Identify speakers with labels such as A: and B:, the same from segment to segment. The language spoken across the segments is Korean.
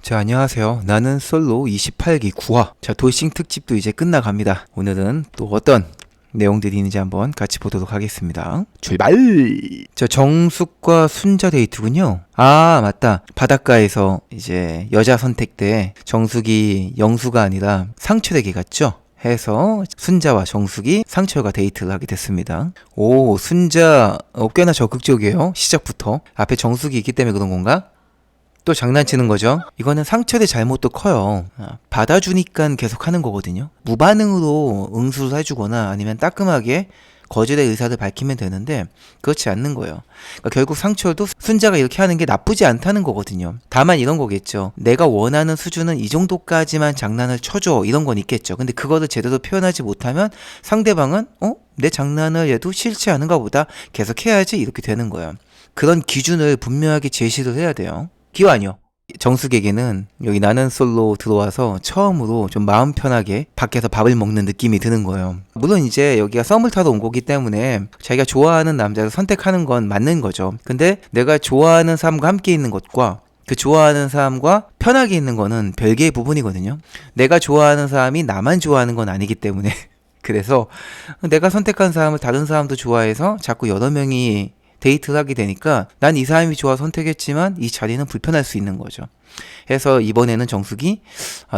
A: 자, 안녕하세요. 나는 솔로 28기 9화. 자, 돌싱 특집도 이제 끝나갑니다. 오늘은 또 어떤 내용들이 있는지 한번 같이 보도록 하겠습니다. 출발! 자, 정숙과 순자 데이트군요. 아, 맞다. 바닷가에서 이제 여자 선택 때 정숙이 영수가 아니라 상철에게 갔죠. 해서 순자와 정숙이 상철과 데이트를 하게 됐습니다. 오, 순자 꽤나 적극적이에요. 시작부터. 앞에 정숙이 있기 때문에 그런 건가? 또 장난치는 거죠. 이거는 상철의 잘못도 커요. 받아주니까 계속 하는 거거든요. 무반응으로 응수를 해주거나 아니면 따끔하게 거절의 의사를 밝히면 되는데 그렇지 않는 거예요. 그러니까 결국 상철도 순자가 이렇게 하는 게 나쁘지 않다는 거거든요. 다만 이런 거겠죠. 내가 원하는 수준은 이 정도까지만 장난을 쳐줘, 이런 건 있겠죠. 근데 그거를 제대로 표현하지 못하면 상대방은 내 장난을 얘도 싫지 않은가 보다, 계속 해야지, 이렇게 되는 거예요. 그런 기준을 분명하게 제시를 해야 돼요. 기완이요. 정숙에게는 여기 나는 솔로 들어와서 처음으로 좀 마음 편하게 밖에서 밥을 먹는 느낌이 드는 거예요. 물론 이제 여기가 썸을 타러 온 거기 때문에 자기가 좋아하는 남자를 선택하는 건 맞는 거죠. 근데 내가 좋아하는 사람과 함께 있는 것과 그 좋아하는 사람과 편하게 있는 거는 별개의 부분이거든요. 내가 좋아하는 사람이 나만 좋아하는 건 아니기 때문에 그래서 내가 선택한 사람을 다른 사람도 좋아해서 자꾸 여러 명이 데이트를 하게 되니까 난 이 사람이 좋아 선택했지만 이 자리는 불편할 수 있는 거죠. 그래서 이번에는 정숙이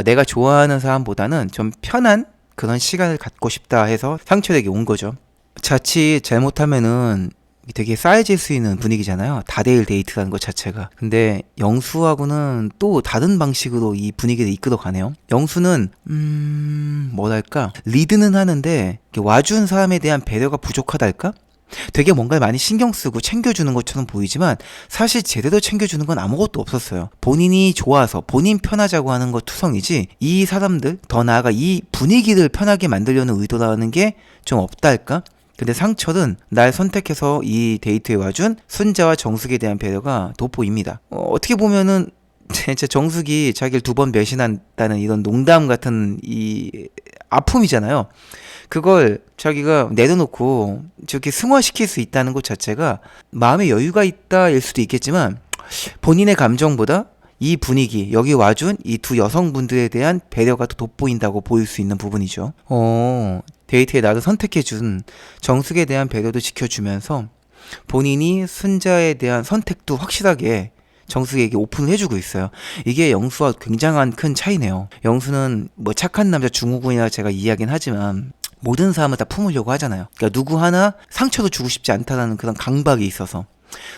A: 내가 좋아하는 사람보다는 좀 편한 그런 시간을 갖고 싶다 해서 상철에게 온 거죠. 자칫 잘못하면은 되게 싸해질 수 있는 분위기잖아요. 다대일 데이트라는 것 자체가. 근데 영수하고는 또 다른 방식으로 이 분위기를 이끌어 가네요. 영수는 뭐랄까, 리드는 하는데 와준 사람에 대한 배려가 부족하달까? 되게 뭔가를 많이 신경 쓰고 챙겨주는 것처럼 보이지만 사실 제대로 챙겨주는 건 아무것도 없었어요. 본인이 좋아서 본인 편하자고 하는 것 투성이지 이 사람들, 더 나아가 이 분위기를 편하게 만들려는 의도라는 게 좀 없다 할까? 근데 상철은 날 선택해서 이 데이트에 와준 순자와 정숙에 대한 배려가 돋보입니다. 어떻게 보면은 진짜 정숙이 자기를 2번 배신한다는 이런 농담 같은 이 아픔이잖아요. 그걸 자기가 내려놓고 저렇게 승화시킬 수 있다는 것 자체가 마음에 여유가 있다일 수도 있겠지만 본인의 감정보다 이 분위기, 여기 와준 이 두 여성분들에 대한 배려가 더 돋보인다고 보일 수 있는 부분이죠. 데이트에 나를 선택해준 정숙에 대한 배려도 지켜주면서 본인이 순자에 대한 선택도 확실하게 정숙에게 오픈을 해주고 있어요. 이게 영수와 굉장한 큰 차이네요. 영수는 뭐 착한 남자 중후군이라 제가 이야기는 하지만 모든 사람을 다 품으려고 하잖아요. 그러니까 누구 하나 상처도 주고 싶지 않다라는 그런 강박이 있어서.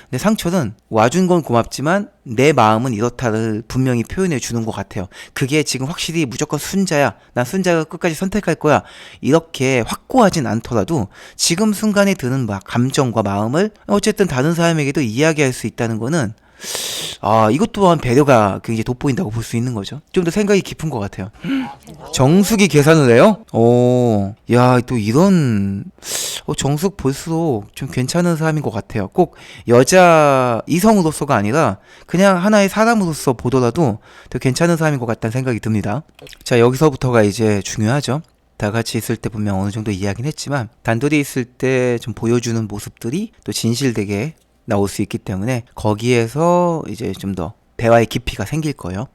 A: 근데 상철은 와준 건 고맙지만 내 마음은 이렇다를 분명히 표현해 주는 것 같아요. 그게 지금 확실히 무조건 순자야, 난 순자가 끝까지 선택할 거야, 이렇게 확고하진 않더라도 지금 순간에 드는 감정과 마음을 어쨌든 다른 사람에게도 이야기할 수 있다는 거는 이것 또한 배려가 굉장히 돋보인다고 볼 수 있는 거죠. 좀 더 생각이 깊은 것 같아요. 정숙이 계산을 해요? 야, 또 이런 정숙 볼수록 좀 괜찮은 사람인 것 같아요. 꼭 여자 이성으로서가 아니라 그냥 하나의 사람으로서 보더라도 더 괜찮은 사람인 것 같다는 생각이 듭니다. 자, 여기서부터가 이제 중요하죠. 다 같이 있을 때 분명 어느 정도 이야기는 했지만 단둘이 있을 때 좀 보여주는 모습들이 또 진실되게 나올 수 있기 때문에 거기에서 이제 좀 더 대화의 깊이가 생길 거예요.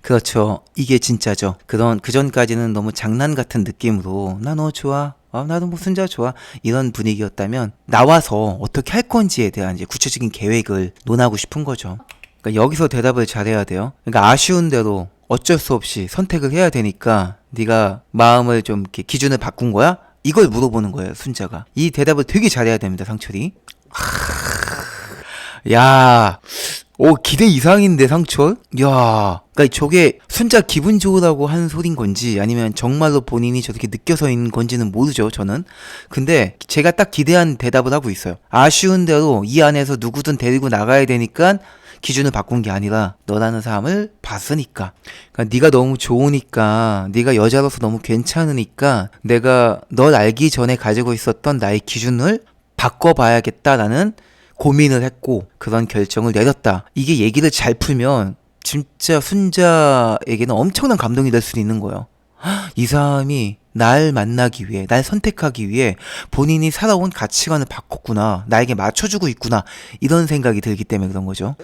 A: 그렇죠. 이게 진짜죠. 그 전까지는 너무 장난 같은 느낌으로 나 너 좋아, 나도 뭐 순자 좋아, 이런 분위기였다면 나와서 어떻게 할 건지에 대한 이제 구체적인 계획을 논하고 싶은 거죠. 그러니까 여기서 대답을 잘해야 돼요. 그러니까 아쉬운 대로 어쩔 수 없이 선택을 해야 되니까 네가 마음을 좀 이렇게 기준을 바꾼 거야? 이걸 물어보는 거예요, 순자가. 이 대답을 되게 잘해야 됩니다, 상철이. 야, 기대 이상인데 상철? 야, 그러니까 저게 순자 기분 좋으라고 하는 소린 건지 아니면 정말로 본인이 저렇게 느껴서인 건지는 모르죠, 저는. 근데 제가 딱 기대한 대답을 하고 있어요. 아쉬운 대로 이 안에서 누구든 데리고 나가야 되니까 기준을 바꾼 게 아니라 너라는 사람을 봤으니까, 그러니까 네가 너무 좋으니까, 네가 여자로서 너무 괜찮으니까 내가 널 알기 전에 가지고 있었던 나의 기준을 바꿔봐야겠다라는 고민을 했고 그런 결정을 내렸다. 이게 얘기를 잘 풀면 진짜 순자에게는 엄청난 감동이 될 수 있는 거예요. 이 사람이 날 만나기 위해, 날 선택하기 위해 본인이 살아온 가치관을 바꿨구나, 나에게 맞춰주고 있구나, 이런 생각이 들기 때문에 그런 거죠.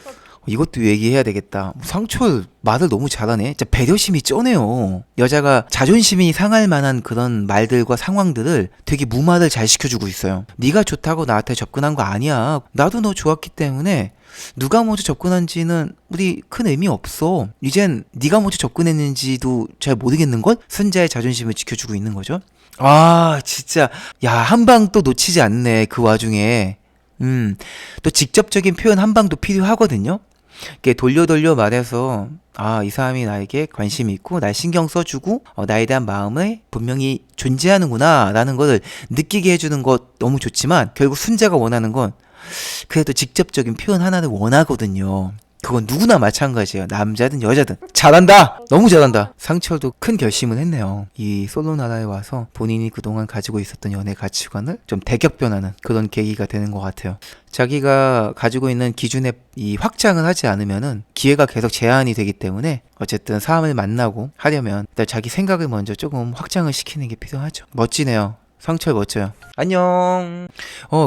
A: 이것도 얘기해야 되겠다. 상철 말을 너무 잘하네. 진짜 배려심이 쩌네요. 여자가 자존심이 상할 만한 그런 말들과 상황들을 되게 무마를 잘 시켜주고 있어요. 네가 좋다고 나한테 접근한 거 아니야. 나도 너 좋았기 때문에 누가 먼저 접근한지는 우리 큰 의미 없어. 이젠 네가 먼저 접근했는지도 잘 모르겠는걸? 순자의 자존심을 지켜주고 있는 거죠. 아 진짜 야, 한 방 또 놓치지 않네. 그 와중에 또 직접적인 표현 한 방도 필요하거든요. 이렇게 돌려 말해서 이 사람이 나에게 관심이 있고 날 신경 써주고 나에 대한 마음을 분명히 존재하는구나 라는 거를 느끼게 해주는 것 너무 좋지만, 결국 순자가 원하는 건 그래도 직접적인 표현 하나를 원하거든요. 그건 누구나 마찬가지예요. 남자든 여자든. 잘한다! 너무 잘한다! 상철도 큰 결심을 했네요. 이 솔로 나라에 와서 본인이 그동안 가지고 있었던 연애 가치관을 좀 대격변하는 그런 계기가 되는 것 같아요. 자기가 가지고 있는 기준에 이 확장을 하지 않으면은 기회가 계속 제한이 되기 때문에, 어쨌든 사람을 만나고 하려면 일단 자기 생각을 먼저 조금 확장을 시키는 게 필요하죠. 멋지네요. 상철 멋져요. 안녕.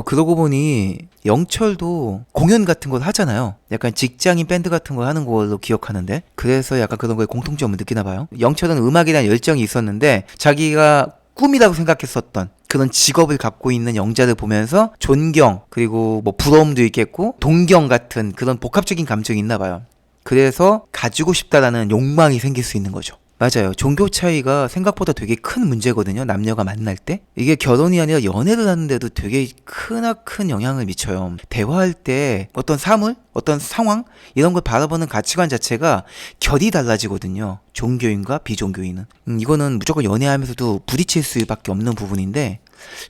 A: 그러고 보니 영철도 공연 같은 걸 하잖아요. 약간 직장인 밴드 같은 걸 하는 걸로 기억하는데, 그래서 약간 그런 거에 공통점을 느끼나 봐요. 영철은 음악에 대한 열정이 있었는데 자기가 꿈이라고 생각했었던 그런 직업을 갖고 있는 영자를 보면서 존경, 그리고 뭐 부러움도 있겠고 동경 같은 그런 복합적인 감정이 있나 봐요. 그래서 가지고 싶다라는 욕망이 생길 수 있는 거죠. 맞아요. 종교 차이가 생각보다 되게 큰 문제거든요. 남녀가 만날 때. 이게 결혼이 아니라 연애를 하는데도 되게 크나큰 영향을 미쳐요. 대화할 때 어떤 사물, 어떤 상황 이런 걸 바라보는 가치관 자체가 결이 달라지거든요. 종교인과 비종교인은. 이거는 무조건 연애하면서도 부딪힐 수밖에 없는 부분인데,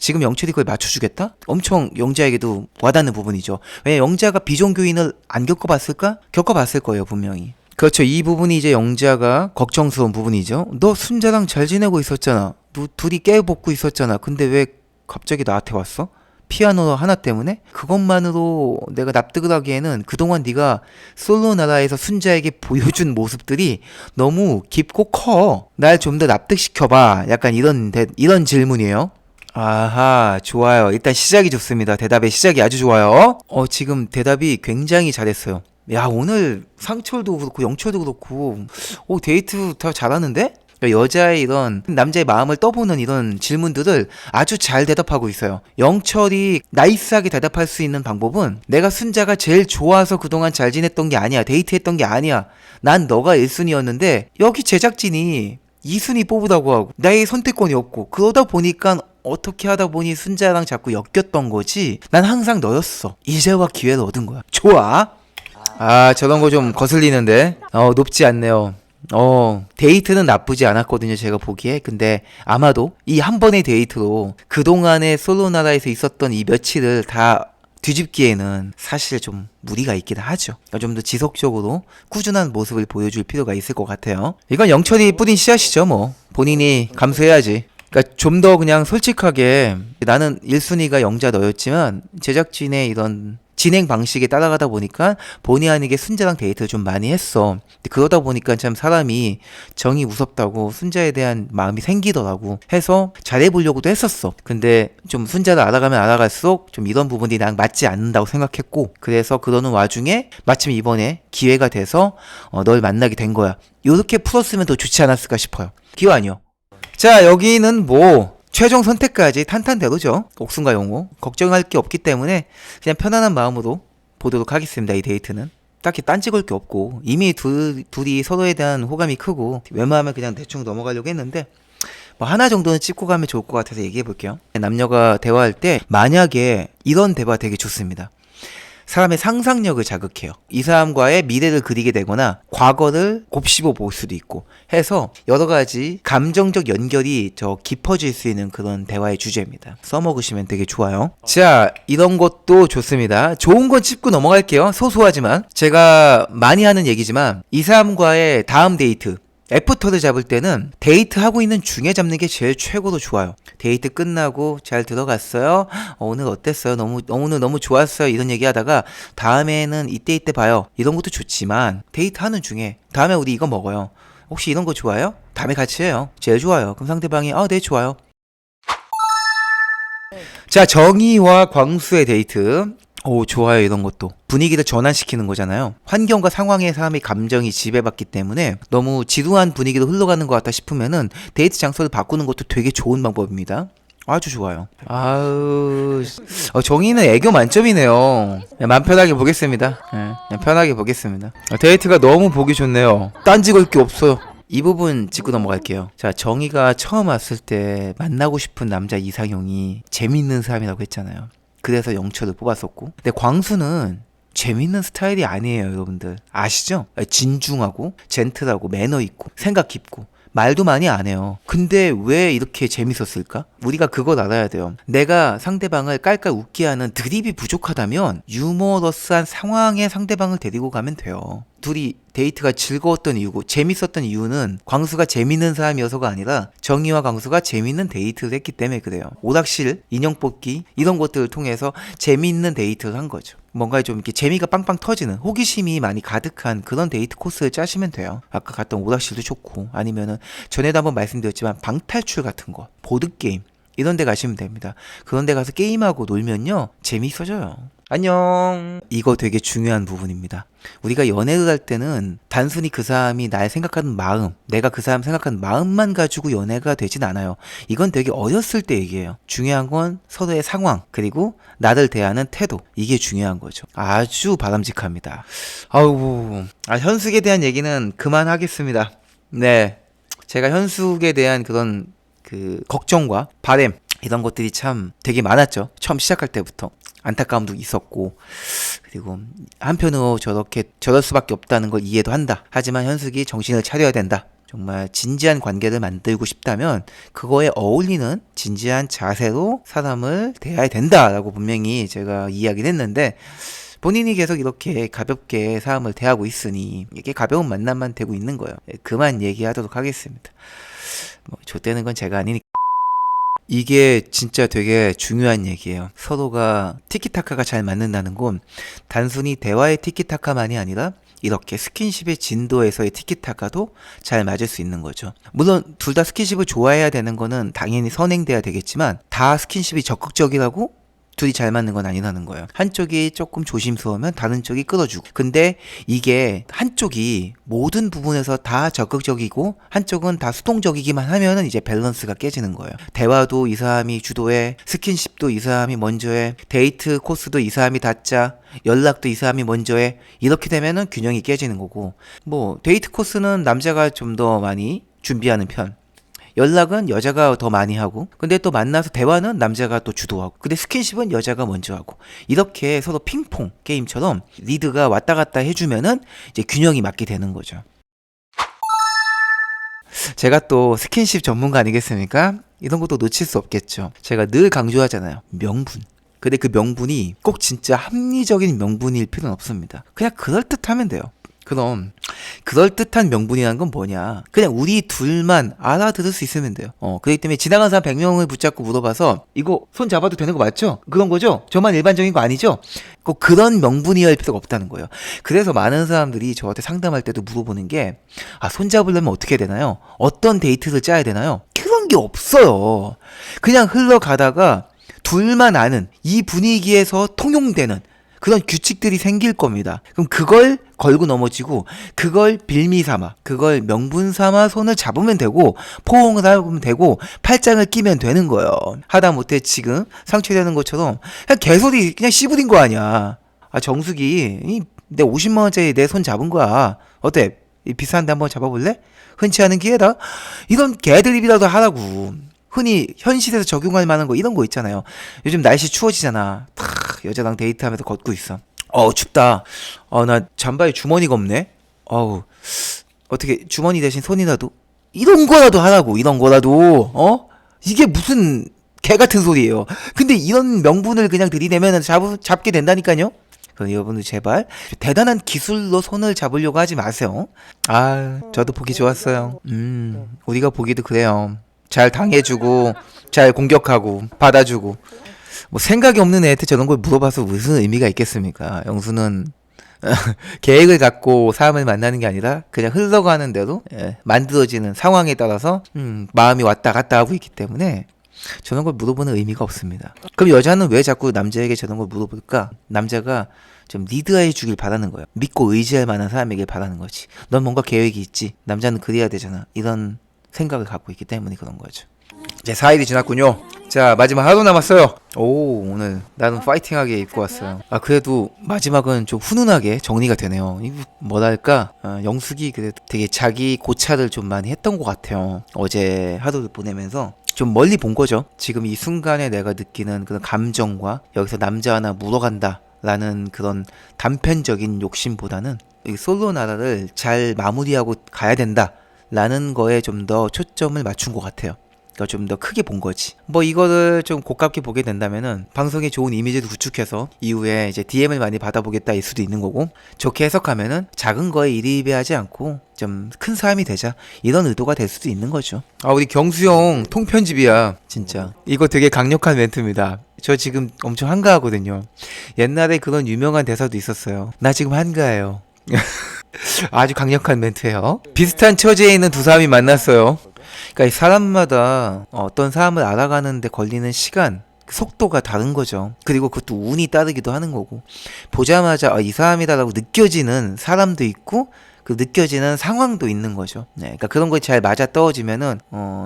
A: 지금 영철이 그걸 맞춰주겠다? 엄청 영자에게도 와닿는 부분이죠. 왜 영자가 비종교인을 안 겪어봤을까? 겪어봤을 거예요, 분명히. 그렇죠. 이 부분이 이제 영자가 걱정스러운 부분이죠. 너 순자랑 잘 지내고 있었잖아. 너 둘이 깨먹고 있었잖아. 근데 왜 갑자기 나한테 왔어? 피아노 하나 때문에? 그것만으로 내가 납득을 하기에는 그동안 네가 솔로 나라에서 순자에게 보여준 모습들이 너무 깊고 커. 날 좀 더 납득시켜봐. 약간 이런 질문이에요. 아하, 좋아요. 일단 시작이 좋습니다. 대답의 시작이 아주 좋아요. 지금 대답이 굉장히 잘했어요. 야, 오늘 상철도 그렇고 영철도 그렇고 데이트 다 잘하는데? 여자의 이런 남자의 마음을 떠보는 이런 질문들을 아주 잘 대답하고 있어요. 영철이 나이스하게 대답할 수 있는 방법은, 내가 순자가 제일 좋아서 그동안 잘 지냈던 게 아니야. 데이트했던 게 아니야. 난 너가 1순위였는데 여기 제작진이 2순위 뽑으라고 하고 나의 선택권이 없고, 그러다 보니까 어떻게 하다 보니 순자랑 자꾸 엮였던 거지. 난 항상 너였어. 이제와 기회를 얻은 거야. 좋아. 저런 거 좀 거슬리는데. 높지 않네요. 데이트는 나쁘지 않았거든요, 제가 보기에. 근데 아마도 이 한 번의 데이트로 그동안의 솔로 나라에서 있었던 이 며칠을 다 뒤집기에는 사실 좀 무리가 있긴 하죠. 그러니까 좀 더 지속적으로 꾸준한 모습을 보여줄 필요가 있을 것 같아요. 이건 영철이 뿌린 씨앗이죠, 뭐. 본인이 감수해야지. 그러니까 좀 더 그냥 솔직하게, 나는 1순위가 영자 너였지만 제작진의 이런 진행 방식에 따라가다 보니까 본의 아니게 순자랑 데이트를 좀 많이 했어. 근데 그러다 보니까 참 사람이 정이 무섭다고 순자에 대한 마음이 생기더라고 해서 잘해보려고도 했었어. 근데 좀 순자를 알아가면 알아갈수록 좀 이런 부분이 나랑 맞지 않는다고 생각했고, 그래서 그러는 와중에 마침 이번에 기회가 돼서 널 만나게 된 거야. 요렇게 풀었으면 더 좋지 않았을까 싶어요. 기호 아니요. 자, 여기는 뭐 최종 선택까지 탄탄대로죠. 옥순과 영호 걱정할 게 없기 때문에 그냥 편안한 마음으로 보도록 하겠습니다. 이 데이트는 딱히 딴지 걸 게 없고, 이미 둘이 서로에 대한 호감이 크고 웬만하면 그냥 대충 넘어가려고 했는데, 뭐 하나 정도는 찍고 가면 좋을 것 같아서 얘기해 볼게요. 남녀가 대화할 때 만약에 이런 대화 되게 좋습니다. 사람의 상상력을 자극해요. 이 사람과의 미래를 그리게 되거나 과거를 곱씹어 볼 수도 있고 해서 여러 가지 감정적 연결이 깊어질 수 있는 그런 대화의 주제입니다. 써먹으시면 되게 좋아요. 자, 이런 것도 좋습니다. 좋은 건 짚고 넘어갈게요. 소소하지만. 제가 많이 하는 얘기지만 이 사람과의 다음 데이트, 애프터를 잡을 때는 데이트하고 있는 중에 잡는 게 제일 최고로 좋아요. 데이트 끝나고 잘 들어갔어요? 오늘 어땠어요? 오늘 너무 좋았어요. 이런 얘기 하다가 다음에는 이때 봐요. 이런 것도 좋지만 데이트하는 중에 다음에 우리 이거 먹어요. 혹시 이런 거 좋아요? 다음에 같이 해요. 제일 좋아요. 그럼 상대방이 네 좋아요. 자, 정희와 광수의 데이트. 오, 좋아요. 이런 것도. 분위기를 전환시키는 거잖아요. 환경과 상황에 사람의 감정이 지배받기 때문에 너무 지루한 분위기로 흘러가는 것 같다 싶으면은 데이트 장소를 바꾸는 것도 되게 좋은 방법입니다. 아주 좋아요. 아우, 정의는 애교 만점이네요. 맘 편하게 보겠습니다. 그냥 편하게 보겠습니다. 데이트가 너무 보기 좋네요. 딴지 걸 게 없어요. 이 부분 짚고 넘어갈게요. 자, 정의가 처음 왔을 때 만나고 싶은 남자 이상형이 재밌는 사람이라고 했잖아요. 그래서 영철을 뽑았었고, 근데 광수는 재밌는 스타일이 아니에요, 여러분들. 아시죠? 진중하고 젠틀하고 매너 있고 생각 깊고 말도 많이 안 해요. 근데 왜 이렇게 재밌었을까? 우리가 그걸 알아야 돼요. 내가 상대방을 깔깔 웃게 하는 드립이 부족하다면 유머러스한 상황에 상대방을 데리고 가면 돼요. 둘이 데이트가 즐거웠던 이유고 재밌었던 이유는 광수가 재밌는 사람이어서가 아니라 정의와 광수가 재밌는 데이트를 했기 때문에 그래요. 오락실, 인형 뽑기 이런 것들을 통해서 재밌는 데이트를 한 거죠. 뭔가 좀 이렇게 재미가 빵빵 터지는 호기심이 많이 가득한 그런 데이트 코스를 짜시면 돼요. 아까 갔던 오락실도 좋고 아니면은 전에도 한번 말씀드렸지만 방탈출 같은 거, 보드게임 이런 데 가시면 됩니다. 그런 데 가서 게임하고 놀면요 재미있어져요. 안녕. 이거 되게 중요한 부분입니다. 우리가 연애를 할 때는 단순히 그 사람이 날 생각하는 마음, 내가 그 사람 생각하는 마음만 가지고 연애가 되진 않아요. 이건 되게 어렸을 때 얘기예요. 중요한 건 서로의 상황, 그리고 나를 대하는 태도. 이게 중요한 거죠. 아주 바람직합니다. 아우, 현숙에 대한 얘기는 그만하겠습니다. 네. 제가 현숙에 대한 그런 걱정과 바램, 이런 것들이 참 되게 많았죠. 처음 시작할 때부터. 안타까움도 있었고, 그리고 한편으로 저럴 수밖에 없다는 걸 이해도 한다. 하지만 현숙이 정신을 차려야 된다. 정말 진지한 관계를 만들고 싶다면 그거에 어울리는 진지한 자세로 사람을 대해야 된다라고 분명히 제가 이야기를 했는데, 본인이 계속 이렇게 가볍게 사람을 대하고 있으니 이게 가벼운 만남만 되고 있는 거예요. 그만 얘기하도록 하겠습니다. 좆되는 건 제가 아니니까. 이게 진짜 되게 중요한 얘기예요. 서로가 티키타카가 잘 맞는다는 건 단순히 대화의 티키타카만이 아니라 이렇게 스킨십의 진도에서의 티키타카도 잘 맞을 수 있는 거죠. 물론 둘 다 스킨십을 좋아해야 되는 거는 당연히 선행돼야 되겠지만 다 스킨십이 적극적이라고 둘이 잘 맞는 건 아니라는 거예요. 한쪽이 조금 조심스러우면 다른 쪽이 끌어주고. 근데 이게 한쪽이 모든 부분에서 다 적극적이고 한쪽은 다 수동적이기만 하면은 이제 밸런스가 깨지는 거예요. 대화도 이 사람이 주도해, 스킨십도 이 사람이 먼저 해, 데이트 코스도 이 사람이 다 짜, 연락도 이 사람이 먼저 해. 이렇게 되면은 균형이 깨지는 거고, 데이트 코스는 남자가 좀 더 많이 준비하는 편, 연락은 여자가 더 많이 하고, 근데 또 만나서 대화는 남자가 또 주도하고, 근데 스킨십은 여자가 먼저 하고, 이렇게 서로 핑퐁 게임처럼 리드가 왔다 갔다 해주면은 이제 균형이 맞게 되는 거죠. 제가 또 스킨십 전문가 아니겠습니까? 이런 것도 놓칠 수 없겠죠. 제가 늘 강조하잖아요. 명분. 근데 그 명분이 꼭 진짜 합리적인 명분일 필요는 없습니다. 그냥 그럴듯하면 돼요. 그럼 그럴듯한 명분이라는 건 뭐냐, 그냥 우리 둘만 알아들을 수 있으면 돼요. 그렇기 때문에 지나간 사람 100명을 붙잡고 물어봐서 이거 손 잡아도 되는 거 맞죠? 그런 거죠? 저만 일반적인 거 아니죠? 꼭 그런 명분이어야 할 필요가 없다는 거예요. 그래서 많은 사람들이 저한테 상담할 때도 물어보는 게, 손 잡으려면 어떻게 해야 되나요? 어떤 데이트를 짜야 되나요? 그런 게 없어요. 그냥 흘러가다가 둘만 아는 이 분위기에서 통용되는 그런 규칙들이 생길 겁니다. 그럼 그걸 걸고 넘어지고, 그걸 빌미 삼아, 그걸 명분 삼아 손을 잡으면 되고, 포옹을 하면 되고, 팔짱을 끼면 되는 거예요. 하다못해 지금 상처되는 것처럼 그냥 개소리 그냥 씨부린 거 아니야. 정숙이 내 50만원짜리 내 손 잡은 거야. 어때? 비싼데 한번 잡아볼래? 흔치 않은 기회다? 이런 개드립이라도 하라고. 흔히 현실에서 적용할 만한 거, 이런 거 있잖아요. 요즘 날씨 추워지잖아. 여자랑 데이트하면서 걷고 있어. 춥다. 나 잠바에 주머니가 없네. 어떻게 주머니 대신 손이라도? 이런 거라도 하라고. 이런 거라도. 이게 무슨 개 같은 소리예요. 근데 이런 명분을 그냥 들이대면 잡게 된다니까요. 그럼 여러분들 제발 대단한 기술로 손을 잡으려고 하지 마세요. 저도 보기 좋았어요. 우리가 보기도 그래요. 잘 당해주고, 잘 공격하고, 받아주고. 생각이 없는 애한테 저런 걸 물어봐서 무슨 의미가 있겠습니까? 영수는 계획을 갖고 사람을 만나는 게 아니라 그냥 흘러가는 대로 만들어지는 상황에 따라서 마음이 왔다 갔다 하고 있기 때문에 저런 걸 물어보는 의미가 없습니다. 그럼 여자는 왜 자꾸 남자에게 저런 걸 물어볼까? 남자가 좀 리드해 주길 바라는 거예요. 믿고 의지할 만한 사람이길 바라는 거지. 넌 뭔가 계획이 있지. 남자는 그래야 되잖아. 이런 생각을 갖고 있기 때문에 그런 거죠. 이제 4일이 지났군요. 자, 마지막 하루 남았어요. 오, 오늘 나는 파이팅하게 입고 왔어요. 아, 그래도 마지막은 좀 훈훈하게 정리가 되네요. 이거 뭐랄까, 영숙이 그래도 되게 자기 고찰을 좀 많이 했던 것 같아요. 어제 하루를 보내면서 좀 멀리 본 거죠. 지금 이 순간에 내가 느끼는 그런 감정과 여기서 남자 하나 물어간다 라는 그런 단편적인 욕심보다는 이 솔로 나라를 잘 마무리하고 가야 된다 라는 거에 좀 더 초점을 맞춘 것 같아요. 그러니까 좀 더 크게 본 거지. 뭐 이거를 좀 고깝게 보게 된다면은 방송에 좋은 이미지도 구축해서 이후에 이제 DM을 많이 받아보겠다 일 수도 있는 거고, 좋게 해석하면은 작은 거에 일희배하지 않고 좀 큰 사람이 되자, 이런 의도가 될 수도 있는 거죠. 아, 우리 경수형 통편집이야 진짜. 이거 되게 강력한 멘트입니다. 저 지금 엄청 한가하거든요. 옛날에 그런 유명한 대사도 있었어요. 나 지금 한가해요. 아주 강력한 멘트예요. 비슷한 처지에 있는 두 사람이 만났어요. 그러니까 사람마다 어떤 사람을 알아가는데 걸리는 시간, 속도가 다른 거죠. 그리고 그것도 운이 따르기도 하는 거고, 보자마자 이 사람이다라고 느껴지는 사람도 있고 그 느껴지는 상황도 있는 거죠. 네, 그러니까 그런 거 잘 맞아 떨어지면은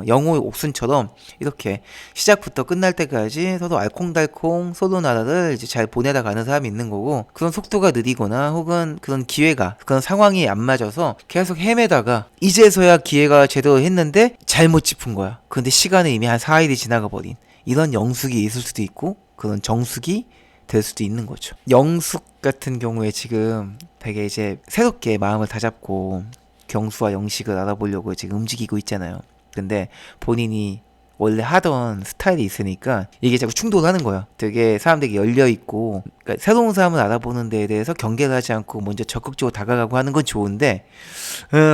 A: 영호의 옥순처럼 이렇게 시작부터 끝날 때까지 서로 알콩달콩 솔로 나라를 이제 잘 보내다 가는 사람이 있는 거고, 그런 속도가 느리거나 혹은 그런 기회가, 그런 상황이 안 맞아서 계속 헤매다가 이제서야 기회가 제대로 했는데 잘못 짚은 거야. 근데 시간은 이미 한 4일이 지나가 버린, 이런 영숙이 있을 수도 있고 그런 정숙이 될 수도 있는 거죠. 영숙 같은 경우에 지금 되게 이제 새롭게 마음을 다잡고 경수와 영식을 알아보려고 지금 움직이고 있잖아요. 근데 본인이 원래 하던 스타일이 있으니까 이게 자꾸 충돌하는 거야. 되게 사람들이 열려있고, 그러니까 새로운 사람을 알아보는 데에 대해서 경계를 하지 않고 먼저 적극적으로 다가가고 하는 건 좋은데,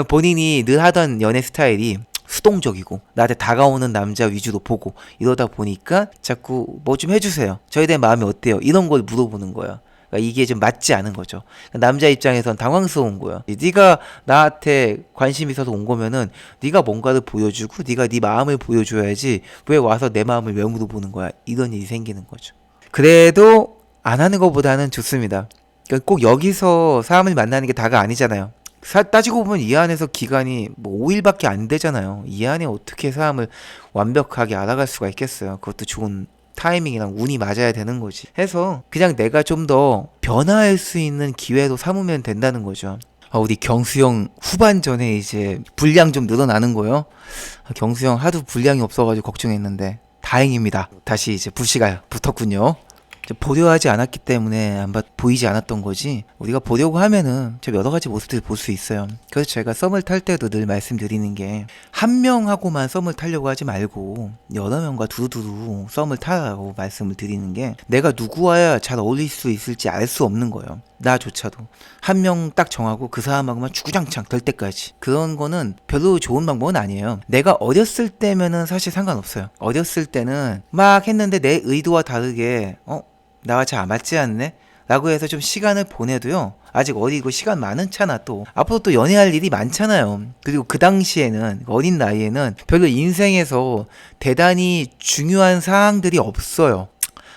A: 본인이 늘 하던 연애 스타일이 수동적이고 나한테 다가오는 남자 위주로 보고 이러다 보니까 자꾸 뭐 좀 해주세요, 저에 대한 마음이 어때요, 이런 걸 물어보는 거야. 그러니까 이게 좀 맞지 않은 거죠. 남자 입장에선 당황스러운 거야. 네가 나한테 관심 있어서 온 거면은 네가 뭔가를 보여주고 네가 네 마음을 보여줘야지, 왜 와서 내 마음을 왜 물어보는 거야, 이런 일이 생기는 거죠. 그래도 안 하는 것보다는 좋습니다. 그러니까 꼭 여기서 사람을 만나는 게 다가 아니잖아요. 따지고 보면 이 안에서 기간이 뭐 5일밖에 안 되잖아요. 이 안에 어떻게 사람을 완벽하게 알아갈 수가 있겠어요. 그것도 좋은 타이밍이랑 운이 맞아야 되는 거지. 해서 그냥 내가 좀 더 변화할 수 있는 기회로 삼으면 된다는 거죠. 우리 경수형 후반전에 이제 분량 좀 늘어나는 거요. 경수형 하도 분량이 없어가지고 걱정했는데 다행입니다. 다시 이제 불씨가 붙었군요. 보려 하지 않았기 때문에 보이지 않았던 거지, 우리가 보려고 하면은 좀 여러 가지 모습들을 볼 수 있어요. 그래서 제가 썸을 탈 때도 늘 말씀드리는 게, 한 명하고만 썸을 타려고 하지 말고 여러 명과 두루두루 썸을 타라고 말씀을 드리는 게, 내가 누구와야 잘 어울릴 수 있을지 알 수 없는 거예요. 나조차도 한 명 딱 정하고 그 사람하고만 주구장창 될 때까지, 그런 거는 별로 좋은 방법은 아니에요. 내가 어렸을 때면은 사실 상관없어요. 어렸을 때는 막 했는데 내 의도와 다르게 나와 잘 맞지 않네? 라고 해서 좀 시간을 보내도요, 아직 어리고 시간 많잖아. 또 앞으로 또 연애할 일이 많잖아요. 그리고 그 당시에는, 어린 나이에는 별로 인생에서 대단히 중요한 사항들이 없어요.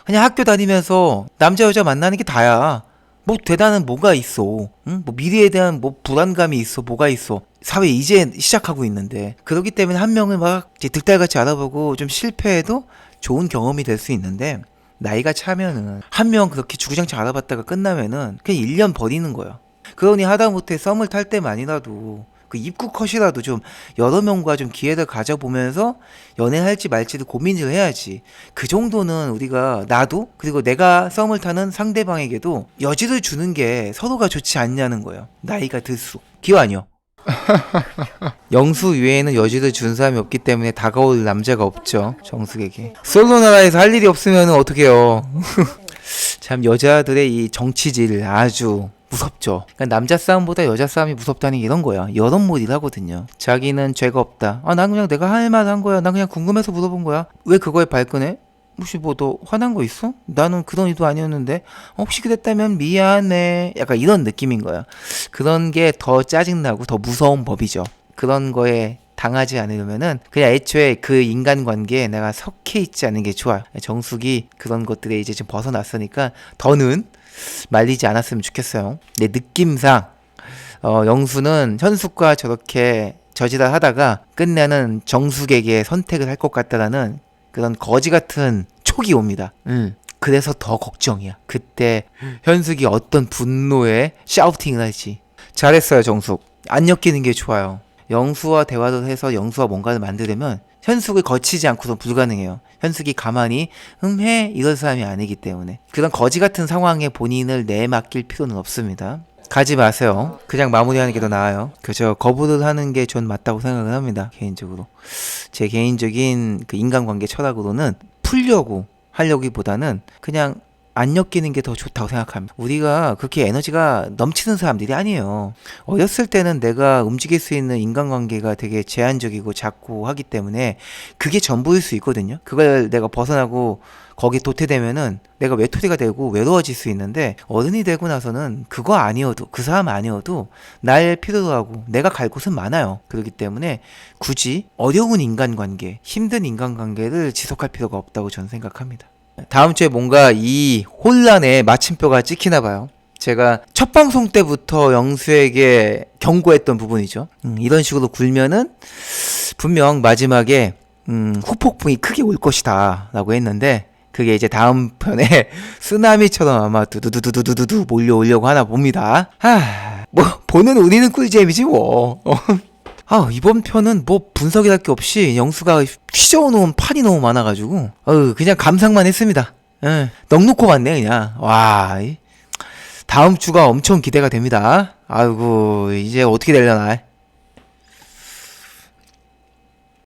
A: 그냥 학교 다니면서 남자 여자 만나는 게 다야. 뭐 대단한 뭐가 있어, 응? 뭐 미래에 대한 뭐 불안감이 있어, 뭐가 있어. 사회 이제 시작하고 있는데. 그렇기 때문에 한 명을 막 이제 득달같이 알아보고 좀 실패해도 좋은 경험이 될 수 있는데, 나이가 차면은 한 명 그렇게 주구장창 알아봤다가 끝나면은 그냥 1년 버리는 거야. 그러니 하다못해 썸을 탈 때만이라도 그 입구 컷이라도 좀 여러 명과 좀 기회를 가져보면서 연애할지 말지도 고민을 해야지. 그 정도는 우리가, 나도 그리고 내가 썸을 타는 상대방에게도 여지를 주는 게 서로가 좋지 않냐는 거예요. 나이가 들수록. 기호 아니요. 영수 외에는 여지를 준 사람이 없기 때문에 다가올 남자가 없죠, 정숙에게. 솔로 나라에서 할 일이 없으면 어떡해요. 참 여자들의 이 정치질 아주 무섭죠. 그러니까 남자 싸움보다 여자 싸움이 무섭다는 게 이런 거야. 여론몰이를 하거든요. 자기는 죄가 없다. 난 그냥 내가 할 말 한 거야. 난 그냥 궁금해서 물어본 거야. 왜 그거에 발끈해? 혹시 뭐 너 화난 거 있어? 나는 그런 의도 아니었는데. 혹시 그랬다면 미안해. 약간 이런 느낌인 거야. 그런 게 더 짜증나고 더 무서운 법이죠. 그런 거에 당하지 않으려면은 그냥 애초에 그 인간관계에 내가 속해 있지 않은 게 좋아요. 정숙이 그런 것들에 이제 좀 벗어났으니까 더는 말리지 않았으면 좋겠어요. 내 느낌상 영수는 현숙과 저렇게 저지랄 하다가 끝내는 정숙에게 선택을 할 것 같다라는 그런 거지 같은 촉이 옵니다. 그래서 더 걱정이야. 그때 현숙이 어떤 분노에 샤우팅을 할지. 잘했어요, 정숙. 안 엮이는 게 좋아요. 영수와 대화를 해서 영수와 뭔가를 만들려면 현숙을 거치지 않고선 불가능해요. 현숙이 가만히 해 이런 사람이 아니기 때문에 그런 거지 같은 상황에 본인을 내맡길 필요는 없습니다. 가지 마세요. 그냥 마무리하는 게 더 나아요. 그저 거부를 하는 게 전 맞다고 생각을 합니다. 개인적으로. 제 개인적인 그 인간관계 철학으로는 풀려고 하려기보다는 그냥 안 엮이는 게 더 좋다고 생각합니다. 우리가 그렇게 에너지가 넘치는 사람들이 아니에요. 어렸을 때는 내가 움직일 수 있는 인간관계가 되게 제한적이고 작고 하기 때문에 그게 전부일 수 있거든요. 그걸 내가 벗어나고 거기 도태되면은 내가 외톨이가 되고 외로워질 수 있는데 어른이 되고 나서는 그거 아니어도 그 사람 아니어도 날 필요로 하고 내가 갈 곳은 많아요. 그렇기 때문에 굳이 어려운 인간관계, 힘든 인간관계를 지속할 필요가 없다고 저는 생각합니다. 다음 주에 뭔가 이 혼란에 마침표가 찍히나 봐요. 제가 첫 방송 때부터 영수에게 경고했던 부분이죠. 이런 식으로 굴면은 분명 마지막에 후폭풍이 크게 올 것이다 라고 했는데 그게 이제 다음 편에 쓰나미처럼 아마 두두두두두두두 몰려오려고 하나 봅니다. 뭐 보는 우리는 꿀잼이지 뭐. 이번 편은 뭐 분석이랄 게 없이 영수가 휘저어놓은 판이 너무 많아가지고 그냥 감상만 했습니다. 넋놓고 봤네 그냥. 와, 다음 주가 엄청 기대가 됩니다. 아이고 이제 어떻게 되려나.